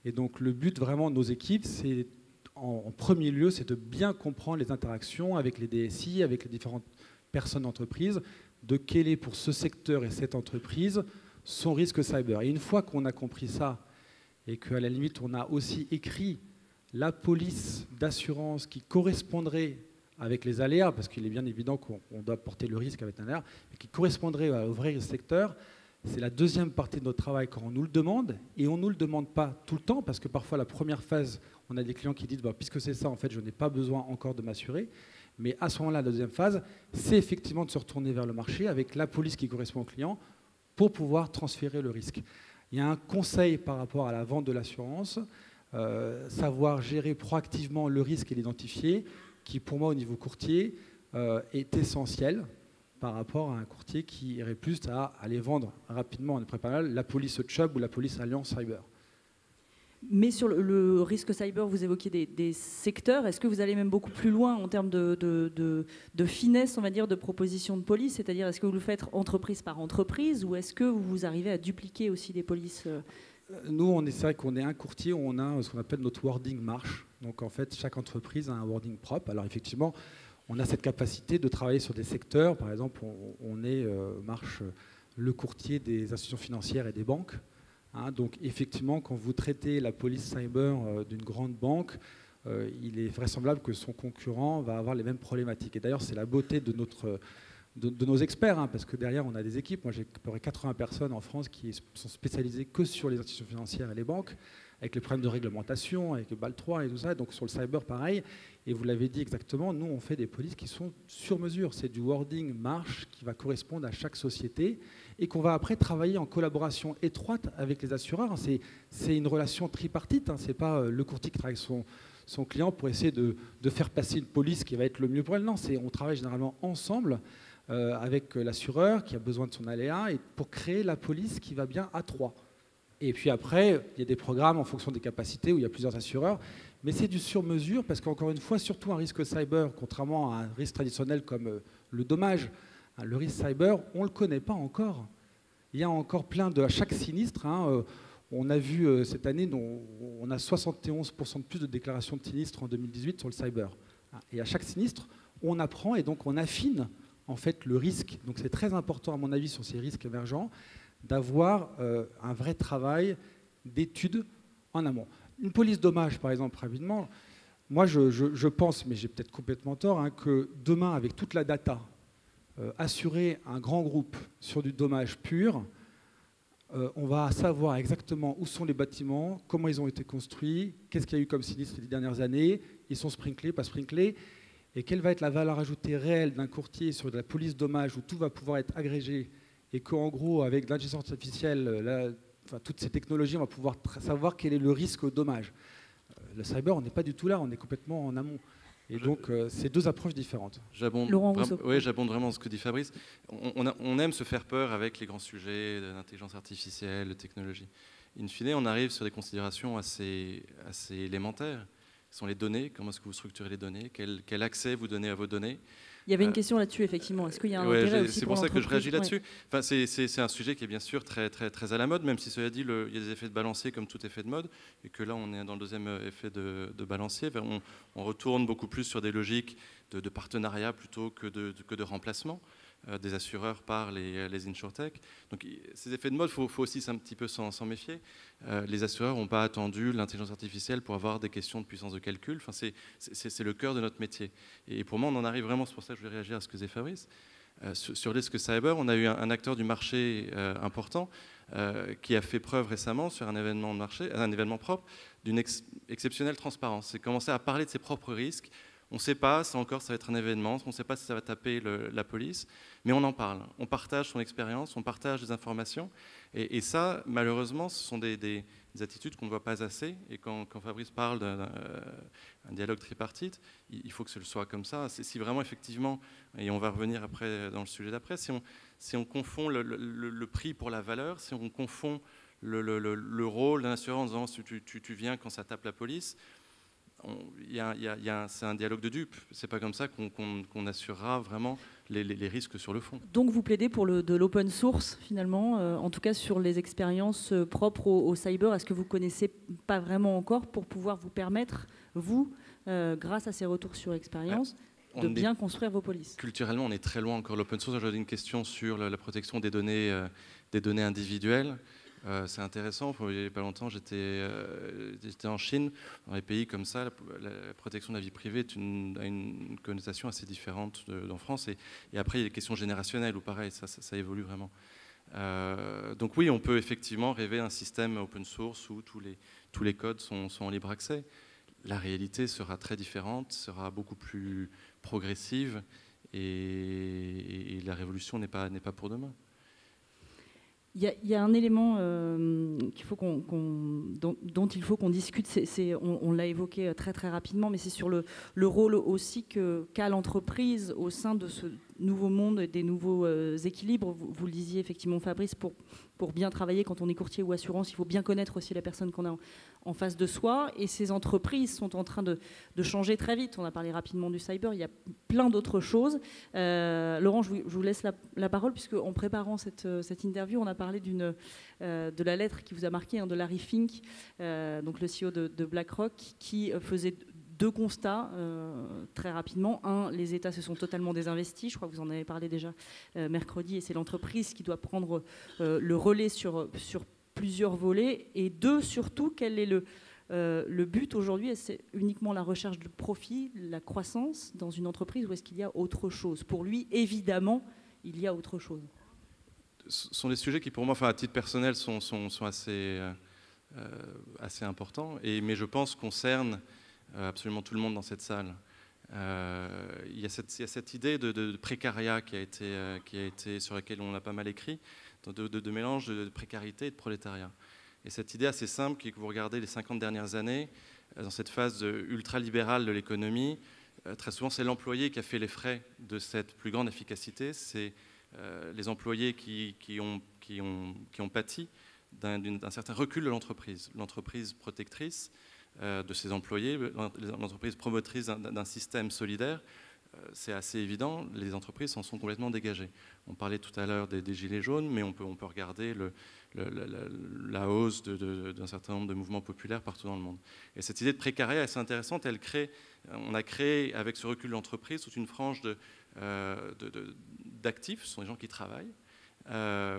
Et donc, le but vraiment de nos équipes, c'est, en premier lieu, c'est de bien comprendre les interactions avec les DSI, avec les différentes personnes d'entreprise, de quel est pour ce secteur et cette entreprise son risque cyber. Et une fois qu'on a compris ça, et qu'à la limite on a aussi écrit la police d'assurance qui correspondrait avec les aléas, parce qu'il est bien évident qu'on doit porter le risque avec un aléa, mais qui correspondrait au vrai secteur, c'est la deuxième partie de notre travail quand on nous le demande, et on ne nous le demande pas tout le temps, parce que parfois la première phase, on a des clients qui disent puisque c'est ça, en fait, je n'ai pas besoin encore de m'assurer. Mais à ce moment-là, la deuxième phase, c'est effectivement de se retourner vers le marché avec la police qui correspond au client pour pouvoir transférer le risque. Il y a un conseil par rapport à la vente de l'assurance, savoir gérer proactivement le risque et l'identifier, qui pour moi au niveau courtier est essentiel par rapport à un courtier qui irait plus à aller vendre rapidement en préparant la police Chubb ou la police Allianz Cyber. Mais sur le risque cyber, vous évoquiez des secteurs. Est-ce que vous allez même beaucoup plus loin en termes de finesse, on va dire, de proposition de police? C'est-à-dire, est-ce que vous le faites entreprise par entreprise ou est-ce que vous arrivez à dupliquer aussi des polices? Nous, c'est vrai qu'on est un courtier où on a ce qu'on appelle notre wording Marche. Donc en fait, chaque entreprise a un wording propre. Alors effectivement, on a cette capacité de travailler sur des secteurs. Par exemple, on est Marche, le courtier des institutions financières et des banques. Hein, donc effectivement, quand vous traitez la police cyber d'une grande banque, il est vraisemblable que son concurrent va avoir les mêmes problématiques. Et d'ailleurs, c'est la beauté de nos experts, hein, parce que derrière, on a des équipes. Moi, j'ai à peu près 80 personnes en France qui sont spécialisées que sur les institutions financières et les banques, avec les problèmes de réglementation, avec le BAL 3 et tout ça. Donc sur le cyber, pareil. Et vous l'avez dit exactement, nous, on fait des polices qui sont sur mesure. C'est du wording Marche qui va correspondre à chaque société et qu'on va après travailler en collaboration étroite avec les assureurs. C'est une relation tripartite. Hein. Ce n'est pas le courtier qui travaille avec son client pour essayer de faire passer une police qui va être le mieux pour elle. Non, on travaille généralement ensemble avec l'assureur qui a besoin de son aléa et pour créer la police qui va bien à trois. Et puis après, il y a des programmes en fonction des capacités où il y a plusieurs assureurs. Mais c'est du sur-mesure parce qu'encore une fois, surtout un risque cyber, contrairement à un risque traditionnel comme le dommage, le risque cyber, on ne le connaît pas encore. Il y a encore plein à chaque sinistre. On a vu cette année, on a 71% de plus de déclarations de sinistres en 2018 sur le cyber. Et à chaque sinistre, on apprend et donc on affine en fait le risque. Donc c'est très important à mon avis sur ces risques émergents d'avoir un vrai travail d'études en amont. Une police dommage, par exemple, rapidement, moi je pense, mais j'ai peut-être complètement tort, hein, que demain, avec toute la data, assurer un grand groupe sur du dommage pur, on va savoir exactement où sont les bâtiments, comment ils ont été construits, qu'est-ce qu'il y a eu comme sinistre les dernières années, ils sont sprinklés, pas sprinklés, et quelle va être la valeur ajoutée réelle d'un courtier sur de la police dommage où tout va pouvoir être agrégé et qu'en gros, avec l'intelligence artificielle, toutes ces technologies, on va pouvoir savoir quel est le risque au dommage. Le cyber, on n'est pas du tout là, on est complètement en amont. Et donc, c'est deux approches différentes. J'abonde vraiment ce que dit Fabrice. On aime se faire peur avec les grands sujets de l'intelligence artificielle, de technologie. In fine, on arrive sur des considérations assez élémentaires. Ce sont les données, comment est-ce que vous structurez les données, quel accès vous donnez à vos données. Il y avait une question là-dessus, effectivement. Est-ce qu'il y a un intérêt aussi c'est pour ça que je réagis là-dessus. Enfin, c'est un sujet qui est bien sûr très, très, très à la mode, même si cela dit, il y a des effets de balancier comme tout effet de mode, et que là, on est dans le deuxième effet de balancier. On retourne beaucoup plus sur des logiques de partenariat plutôt que de remplacement des assureurs par les insurtech. Donc ces effets de mode, il faut aussi un petit peu s'en méfier. Les assureurs n'ont pas attendu l'intelligence artificielle pour avoir des questions de puissance de calcul. Enfin, c'est le cœur de notre métier. Et pour moi, on en arrive vraiment, c'est pour ça que je voulais réagir à ce que disait Fabrice. Sur les risques cyber, on a eu un acteur du marché important qui a fait preuve récemment sur un événement de marché, un événement propre, d'une exceptionnelle transparence. C'est commencer à parler de ses propres risques. On ne sait pas, ça va être un événement, on ne sait pas si ça va taper la police, mais on en parle. On partage son expérience, on partage des informations. Et ça, malheureusement, ce sont des attitudes qu'on ne voit pas assez. Et quand Fabrice parle d'un dialogue tripartite, il faut que ce soit comme ça. Si vraiment, effectivement, et on va revenir après dans le sujet d'après, si on confond le prix pour la valeur, si on confond le rôle d'un assureur en disant tu viens quand ça tape la police, c'est un dialogue de dupes. C'est pas comme ça qu'on assurera vraiment les risques sur le fond. Donc vous plaidez pour de l'open source finalement, en tout cas sur les expériences propres au cyber. Est-ce que vous connaissez pas vraiment encore pour pouvoir vous permettre, vous, grâce à ces retours sur expérience, de bien construire vos polices? Culturellement, on est très loin encore de l'open source. J'avais une question sur la protection des données individuelles. C'est intéressant. Il n'y a pas longtemps, j'étais en Chine. Dans les pays comme ça, la protection de la vie privée a une connotation assez différente d'en France. Et après, il y a des questions générationnelles où pareil, ça évolue vraiment. Donc oui, on peut effectivement rêver un système open source où tous les codes sont en libre accès. La réalité sera très différente, sera beaucoup plus progressive et la révolution n'est pas pour demain. Il y a un élément dont il faut qu'on discute, on l'a évoqué très très rapidement, mais c'est sur le rôle aussi qu'a l'entreprise au sein de ce nouveau monde, des nouveaux équilibres. Vous le disiez effectivement, Fabrice, pour bien travailler quand on est courtier ou assurance, il faut bien connaître aussi la personne qu'on a en face de soi. Et ces entreprises sont en train de changer très vite. On a parlé rapidement du cyber, il y a plein d'autres choses. Laurent, je vous laisse la parole, puisque en préparant cette interview, on a parlé de la lettre qui vous a marqué, de Larry Fink, donc le CEO de BlackRock, qui faisait 2 constats très rapidement. Un, les États se sont totalement désinvestis. Je crois que vous en avez parlé déjà mercredi, et c'est l'entreprise qui doit prendre le relais sur plusieurs volets. Et 2, surtout, quel est le but aujourd'hui? C'est uniquement la recherche de profit, la croissance dans une entreprise, ou est-ce qu'il y a autre chose? Pour lui, évidemment, il y a autre chose. Ce sont des sujets qui, pour moi, à titre personnel, sont assez importants, mais je pense concernent absolument tout le monde dans cette salle. Il y a cette idée de précariat qui a été, sur laquelle on a pas mal écrit, de mélange de précarité et de prolétariat. Et cette idée assez simple, qui, que vous regardez les 50 dernières années, dans cette phase ultralibérale de l'économie, très souvent c'est l'employé qui a fait les frais de cette plus grande efficacité. C'est les employés qui ont pâti d'un certain recul de l'entreprise. L'entreprise protectrice de ses employés, l'entreprise promotrice d'un système solidaire, c'est assez évident, les entreprises s'en sont complètement dégagées. On parlait tout à l'heure des gilets jaunes, mais on peut regarder la hausse d'un certain nombre de mouvements populaires partout dans le monde. Et cette idée de précarité est assez intéressante. On a créé, avec ce recul de l'entreprise, toute une frange d'actifs, ce sont des gens qui travaillent,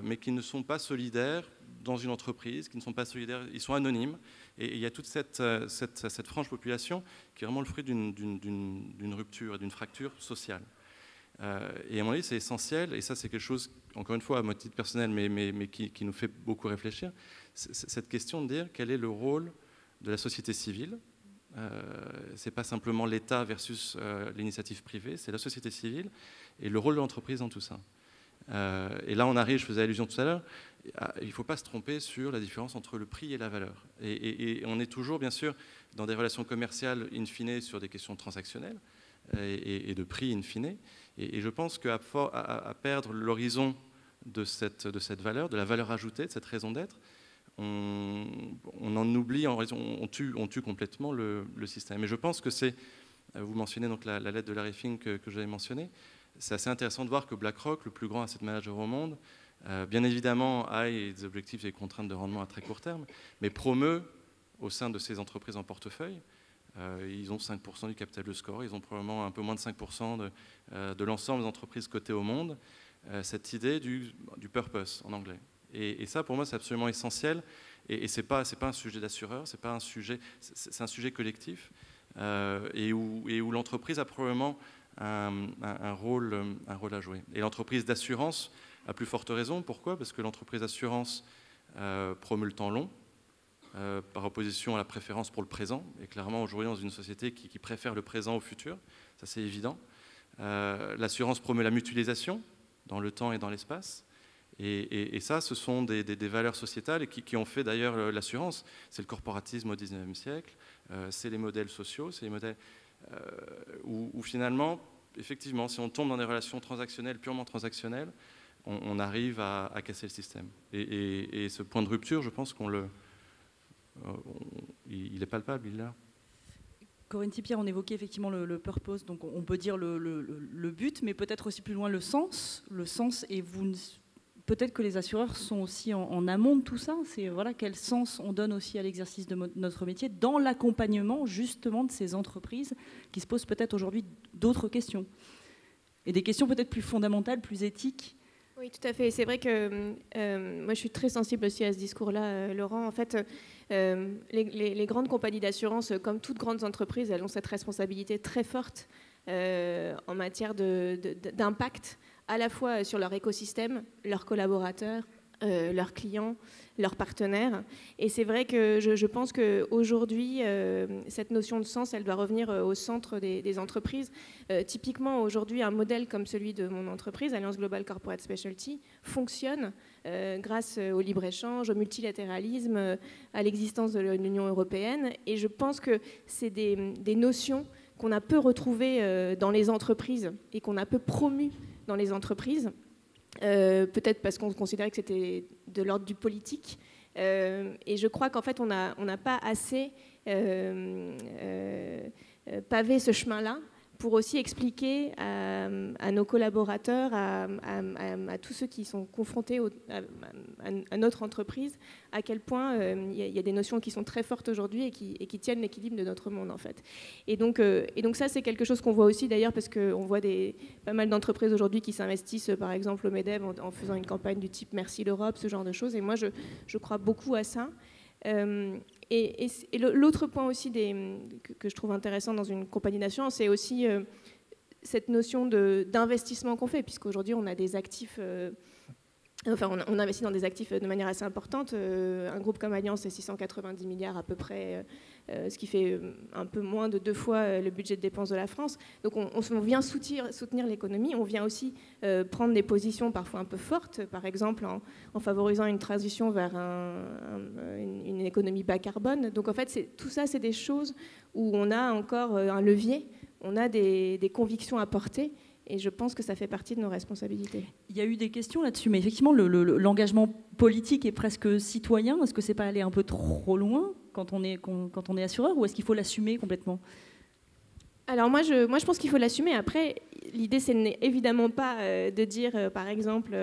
mais qui ne sont pas solidaires dans une entreprise, qui ne sont pas solidaires, ils sont anonymes. Et il y a toute cette frange population qui est vraiment le fruit d'une rupture et d'une fracture sociale. Et à mon avis, c'est essentiel, et ça c'est quelque chose, encore une fois, à mon titre personnel, mais qui nous fait beaucoup réfléchir, cette question de dire quel est le rôle de la société civile. C'est pas simplement l'État versus l'initiative privée, c'est la société civile et le rôle de l'entreprise dans tout ça. Et là, on arrive, je faisais allusion tout à l'heure, il ne faut pas se tromper sur la différence entre le prix et la valeur. Et on est toujours, bien sûr, dans des relations commerciales in fine sur des questions transactionnelles et de prix in fine. Et je pense qu'à perdre l'horizon de cette valeur, de la valeur ajoutée, de cette raison d'être, on en oublie, on tue complètement le système. Et je pense que c'est, vous mentionnez donc la lettre de Larry Fink que j'avais mentionnée, c'est assez intéressant de voir que BlackRock, le plus grand asset manager au monde, bien évidemment a des objectifs et des contraintes de rendement à très court terme, mais promeut au sein de ses entreprises en portefeuille, ils ont 5% du capital de score, ils ont probablement un peu moins de 5% de l'ensemble des entreprises cotées au monde, cette idée du purpose en anglais. Et ça, pour moi, c'est absolument essentiel, et c'est pas un sujet d'assureur, c'est un sujet collectif, et où l'entreprise a probablement un rôle à jouer. Et l'entreprise d'assurance, à plus forte raison. Pourquoi? Parce que l'entreprise d'assurance promeut le temps long, par opposition à la préférence pour le présent. Et clairement, aujourd'hui, dans une société qui préfère le présent au futur, ça c'est évident. L'assurance promeut la mutualisation dans le temps et dans l'espace. Et ça, ce sont des valeurs sociétales qui ont fait d'ailleurs l'assurance. C'est le corporatisme au XIXe siècle, c'est les modèles sociaux, c'est les modèles où finalement, effectivement, si on tombe dans des relations transactionnelles, purement transactionnelles, on arrive à casser le système. Et ce point de rupture, je pense il est palpable, il est là. Corinne Tipierre, on évoquait effectivement le purpose, donc on peut dire le but, mais peut-être aussi plus loin le sens. Le sens, et peut-être que les assureurs sont aussi en amont de tout ça. C'est quel sens on donne aussi à l'exercice de notre métier dans l'accompagnement justement de ces entreprises qui se posent peut-être aujourd'hui d'autres questions. Et des questions peut-être plus fondamentales, plus éthiques. Oui, tout à fait. C'est vrai que moi, je suis très sensible aussi à ce discours-là, Laurent. En fait, les grandes compagnies d'assurance, comme toutes grandes entreprises, elles ont cette responsabilité très forte en matière d'impact, à la fois sur leur écosystème, leurs collaborateurs, leurs clients, leurs partenaires. Et c'est vrai que je pense qu'aujourd'hui, cette notion de sens, elle doit revenir au centre des entreprises. Typiquement, aujourd'hui, un modèle comme celui de mon entreprise, Alliance Global Corporate Specialty, fonctionne grâce au libre-échange, au multilatéralisme, à l'existence de l'Union européenne. Et je pense que c'est des notions qu'on a peu retrouvées dans les entreprises et qu'on a peu promues dans les entreprises. Peut-être parce qu'on considérait que c'était de l'ordre du politique. Et je crois qu'en fait, on n'a pas assez pavé ce chemin-là pour aussi expliquer à nos collaborateurs, à tous ceux qui sont confrontés à notre entreprise, à quel point il y a des notions qui sont très fortes aujourd'hui et qui tiennent l'équilibre de notre monde, en fait. Et donc ça, c'est quelque chose qu'on voit aussi, d'ailleurs, parce qu'on voit pas mal d'entreprises aujourd'hui qui s'investissent, par exemple, au MEDEV, en faisant une campagne du type « Merci l'Europe », ce genre de choses. Et moi, je crois beaucoup à ça. Et l'autre point aussi que je trouve intéressant dans une compagnie d'assurance, c'est aussi cette notion d'investissement qu'on fait, puisqu'aujourd'hui on a des actifs, on investit dans des actifs de manière assez importante. Un groupe comme Allianz, c'est 690 milliards à peu près, ce qui fait un peu moins de 2 fois le budget de dépenses de la France. Donc on vient soutenir l'économie, on vient aussi prendre des positions parfois un peu fortes, par exemple en favorisant une transition vers une économie bas carbone. Donc en fait, tout ça, c'est des choses où on a encore un levier, on a des convictions à porter. Et je pense que ça fait partie de nos responsabilités. Il y a eu des questions là-dessus, mais effectivement, l'engagement politique est presque citoyen. Est-ce que c'est pas aller un peu trop loin quand on est assureur, ou est-ce qu'il faut l'assumer complètement ? Alors moi, je pense qu'il faut l'assumer. Après, l'idée, ce n'est évidemment pas de dire, par exemple,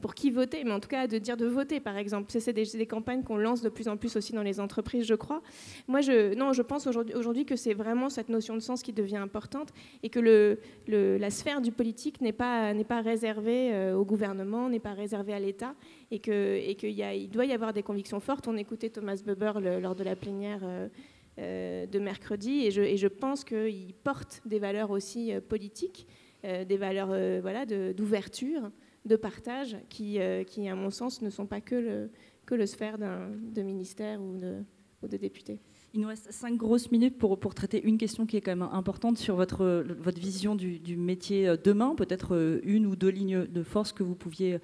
pour qui voter, mais en tout cas de dire de voter, par exemple. C'est des campagnes qu'on lance de plus en plus aussi dans les entreprises, je crois. Moi, je pense aujourd'hui que c'est vraiment cette notion de sens qui devient importante et que la sphère du politique n'est pas réservée au gouvernement, n'est pas réservée à l'État, et qu'il doit y avoir des convictions fortes. On écoutait Thomas Buber lors de la plénière de mercredi, et je pense qu'il porte des valeurs aussi politiques, des valeurs d'ouverture, de partage, qui, à mon sens, ne sont pas que le sphère de ministère ou de député. Il nous reste 5 grosses minutes pour traiter une question qui est quand même importante sur votre vision du métier demain. Peut-être une ou deux lignes de force que vous pourriez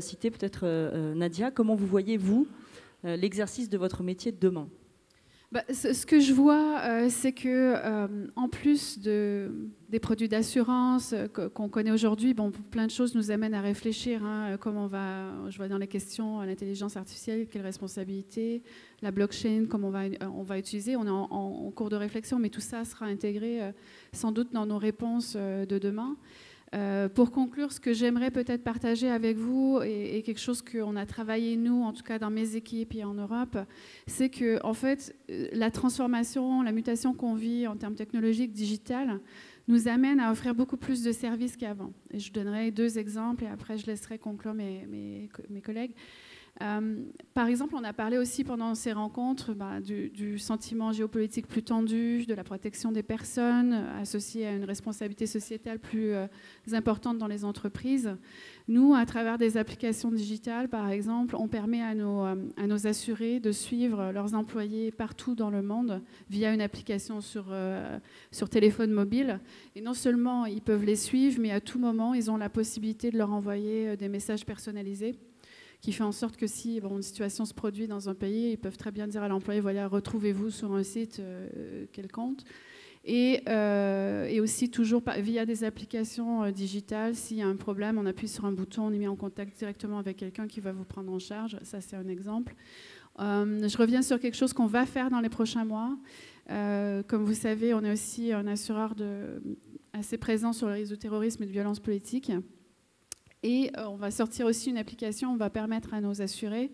citer. Peut-être Nadia, comment vous voyez, vous, l'exercice de votre métier demain ? Ce que je vois, c'est que en plus des produits d'assurance qu'on connaît aujourd'hui, plein de choses nous amènent à réfléchir. Comment je vois dans les questions, l'intelligence artificielle, quelle responsabilité, la blockchain, comment on va utiliser. On est en cours de réflexion, mais tout ça sera intégré sans doute dans nos réponses de demain. Pour conclure, ce que j'aimerais peut-être partager avec vous, et quelque chose qu'on a travaillé, nous, en tout cas dans mes équipes et en Europe, c'est que en fait, la transformation, la mutation qu'on vit en termes technologiques, digitales, nous amène à offrir beaucoup plus de services qu'avant. Et je donnerai 2 exemples, et après je laisserai conclure mes collègues. Par exemple, on a parlé aussi pendant ces rencontres du sentiment géopolitique plus tendu, de la protection des personnes associée à une responsabilité sociétale plus importante dans les entreprises. Nous, à travers des applications digitales, par exemple, on permet à nos assurés de suivre leurs employés partout dans le monde via une application sur téléphone mobile. Et non seulement ils peuvent les suivre, mais à tout moment, ils ont la possibilité de leur envoyer des messages personnalisés, qui fait en sorte que si une situation se produit dans un pays, ils peuvent très bien dire à l'employé, voilà, retrouvez-vous sur un site quelconque. Et aussi toujours via des applications digitales, s'il y a un problème, on appuie sur un bouton, on est mis en contact directement avec quelqu'un qui va vous prendre en charge. Ça, c'est un exemple. Je reviens sur quelque chose qu'on va faire dans les prochains mois. Comme vous savez, on est aussi un assureur assez présent sur le risque de terrorisme et de violence politique. Et on va sortir aussi une application, on va permettre à nos assurés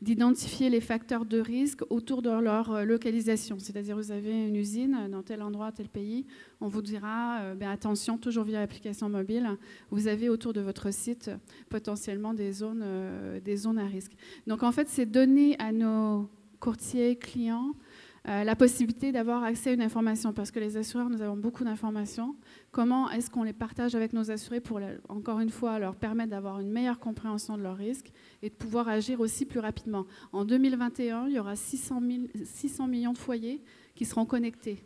d'identifier les facteurs de risque autour de leur localisation. C'est-à-dire, vous avez une usine dans tel endroit, tel pays, on vous dira, attention, toujours via l'application mobile, vous avez autour de votre site potentiellement des zones à risque. Donc en fait, c'est donner à nos courtiers, clients, la possibilité d'avoir accès à une information, parce que les assureurs, nous avons beaucoup d'informations. Comment est-ce qu'on les partage avec nos assurés pour, encore une fois, leur permettre d'avoir une meilleure compréhension de leurs risques et de pouvoir agir aussi plus rapidement. En 2021, il y aura 600 millions de foyers qui seront connectés.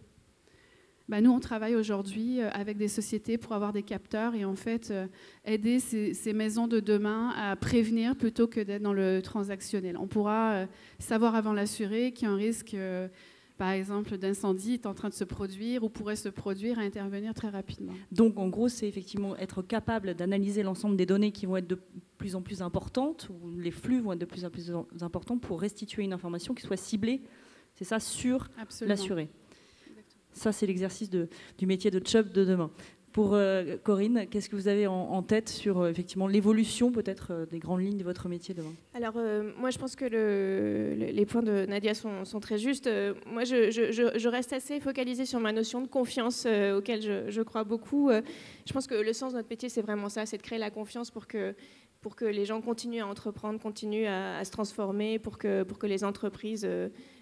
Nous, on travaille aujourd'hui avec des sociétés pour avoir des capteurs et en fait aider ces maisons de demain à prévenir plutôt que d'être dans le transactionnel. On pourra savoir avant l'assuré qu'il y a un risque, par exemple, d'incendie est en train de se produire ou pourrait se produire et intervenir très rapidement. Donc, en gros, c'est effectivement être capable d'analyser l'ensemble des données qui vont être de plus en plus importantes, ou les flux vont être de plus en plus importants pour restituer une information qui soit ciblée, c'est ça, sur l'assuré. Ça, c'est l'exercice du métier de Chubb de demain. Pour Corinne, qu'est-ce que vous avez en tête sur effectivement l'évolution peut-être des grandes lignes de votre métier demain? Alors moi je pense que les points de Nadia sont très justes. Moi je reste assez focalisée sur ma notion de confiance auquel je crois beaucoup. Je pense que le sens de notre métier c'est vraiment ça, c'est de créer la confiance pour que les gens continuent à entreprendre, continuent à se transformer, pour que les entreprises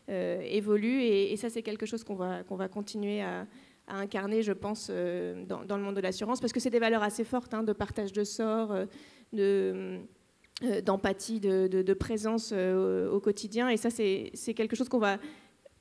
évoluent. Et ça c'est quelque chose qu'on va continuer à incarner, je pense, dans le monde de l'assurance, parce que c'est des valeurs assez fortes, de partage de sort, d'empathie, de présence au quotidien. Et ça, c'est quelque chose qu'on va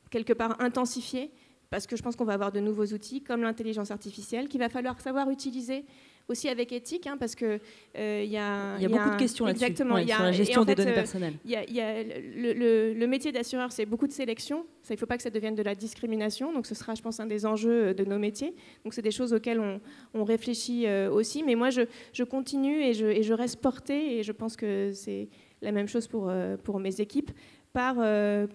quelque part intensifier, parce que je pense qu'on va avoir de nouveaux outils, comme l'intelligence artificielle, qu'il va falloir savoir utiliser aussi avec éthique, parce que il y a beaucoup de questions là-dessus. Exactement. Ouais, sur la gestion des données personnelles. Le métier d'assureur, c'est beaucoup de sélection. Ça, il ne faut pas que ça devienne de la discrimination. Donc, ce sera, je pense, un des enjeux de nos métiers. Donc, c'est des choses auxquelles on réfléchit aussi. Mais moi, je continue et je reste portée. Et je pense que c'est la même chose pour mes équipes par le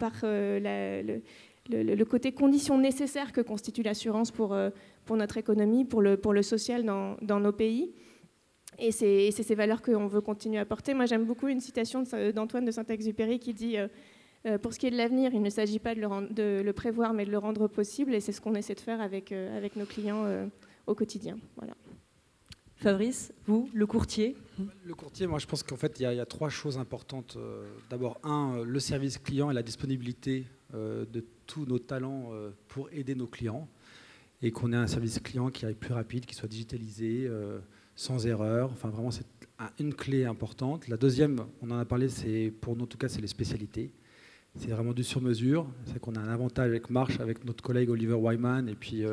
côté condition nécessaire que constitue l'assurance pour notre économie, pour le social dans nos pays. Et c'est ces valeurs qu'on veut continuer à porter. Moi, j'aime beaucoup une citation d'Antoine de Saint-Exupéry qui dit pour ce qui est de l'avenir, il ne s'agit pas de le prévoir, mais de le rendre possible. Et c'est ce qu'on essaie de faire avec nos clients au quotidien. Voilà. Fabrice, vous, le courtier? Le courtier, moi, je pense qu'en fait, il y a trois choses importantes. D'abord, le service client et la disponibilité de tous nos talents pour aider nos clients, et qu'on ait un service client qui aille plus rapide, qui soit digitalisé, sans erreur. Enfin, vraiment, c'est une clé importante. La deuxième, on en a parlé, pour nous, en tout cas, c'est les spécialités. C'est vraiment du sur-mesure. C'est qu'on a un avantage avec Marsh, avec notre collègue Oliver Wyman, et puis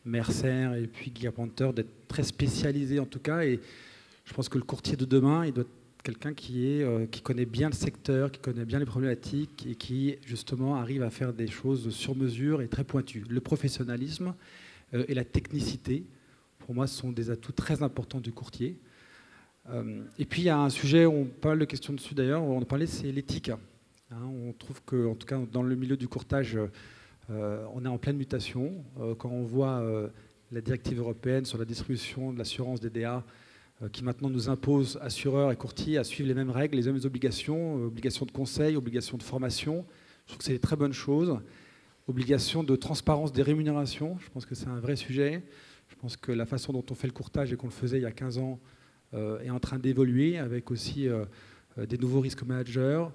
Mercer, et puis Guy Carpenter, d'être très spécialisé, en tout cas. Et je pense que le courtier de demain, il doit être quelqu'un qui connaît bien le secteur, qui connaît bien les problématiques, et qui, justement, arrive à faire des choses sur mesure et très pointues. Le professionnalisme et la technicité, pour moi, ce sont des atouts très importants du courtier. Et puis, il y a un sujet, on parle de questions dessus d'ailleurs, on en parlait, c'est l'éthique. On trouve que, en tout cas, dans le milieu du courtage, on est en pleine mutation. Quand on voit la directive européenne sur la distribution de l'assurance des DA, qui maintenant nous impose, assureurs et courtiers, à suivre les mêmes règles, les mêmes obligations, obligations de conseil, obligations de formation. Je trouve que c'est des très bonnes choses. Obligation de transparence des rémunérations, je pense que c'est un vrai sujet. Je pense que la façon dont on fait le courtage et qu'on le faisait il y a 15 ans est en train d'évoluer, avec aussi des nouveaux risques managers.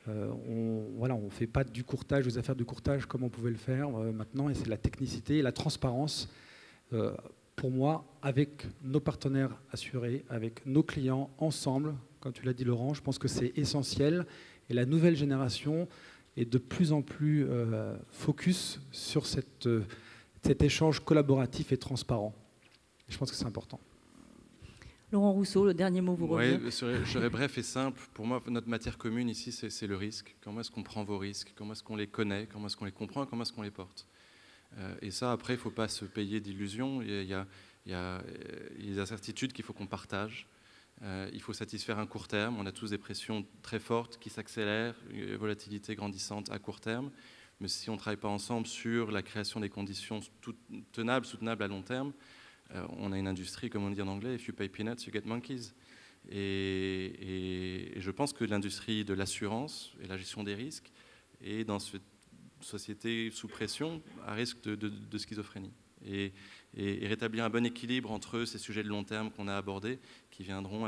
On ne fait pas du courtage, des affaires de courtage comme on pouvait le faire maintenant, et c'est la technicité et la transparence, pour moi, avec nos partenaires assurés, avec nos clients, ensemble, comme tu l'as dit Laurent, je pense que c'est essentiel. Et la nouvelle génération est de plus en plus focus sur cet échange collaboratif et transparent. Et je pense que c'est important. Laurent Rousseau, le dernier mot vous revient. Oui, je serai bref et simple. Pour moi, notre matière commune ici, c'est le risque. Comment est-ce qu'on prend vos risques? Comment est-ce qu'on les connaît? Comment est-ce qu'on les comprend? Comment est-ce qu'on les porte? Et ça, après, il ne faut pas se payer d'illusions. Il y a des incertitudes qu'il faut qu'on partage. Il faut satisfaire un court terme. On a tous des pressions très fortes qui s'accélèrent, une volatilité grandissante à court terme. Mais si on ne travaille pas ensemble sur la création des conditions tenables, soutenables à long terme, on a une industrie, comme on dit en anglais, if you pay peanuts, you get monkeys. Et je pense que l'industrie de l'assurance et la gestion des risques est dans cette société sous pression à risque de schizophrénie. Et rétablir un bon équilibre entre ces sujets de long terme qu'on a abordés, qui viendront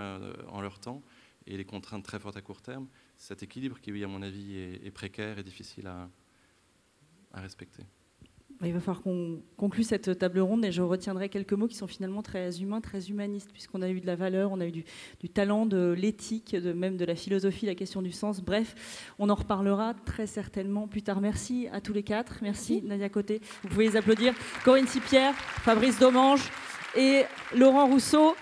en leur temps, et les contraintes très fortes à court terme, cet équilibre qui, à mon avis, est précaire et difficile à respecter. Il va falloir qu'on conclue cette table ronde, et je retiendrai quelques mots qui sont finalement très humains, très humanistes, puisqu'on a eu de la valeur, on a eu du talent, de l'éthique, même de la philosophie, la question du sens. Bref, on en reparlera très certainement plus tard. Merci à tous les quatre. Merci Nadia Côté. Vous pouvez les applaudir. Corinne Sipierre, Fabrice Domange et Laurent Rousseau.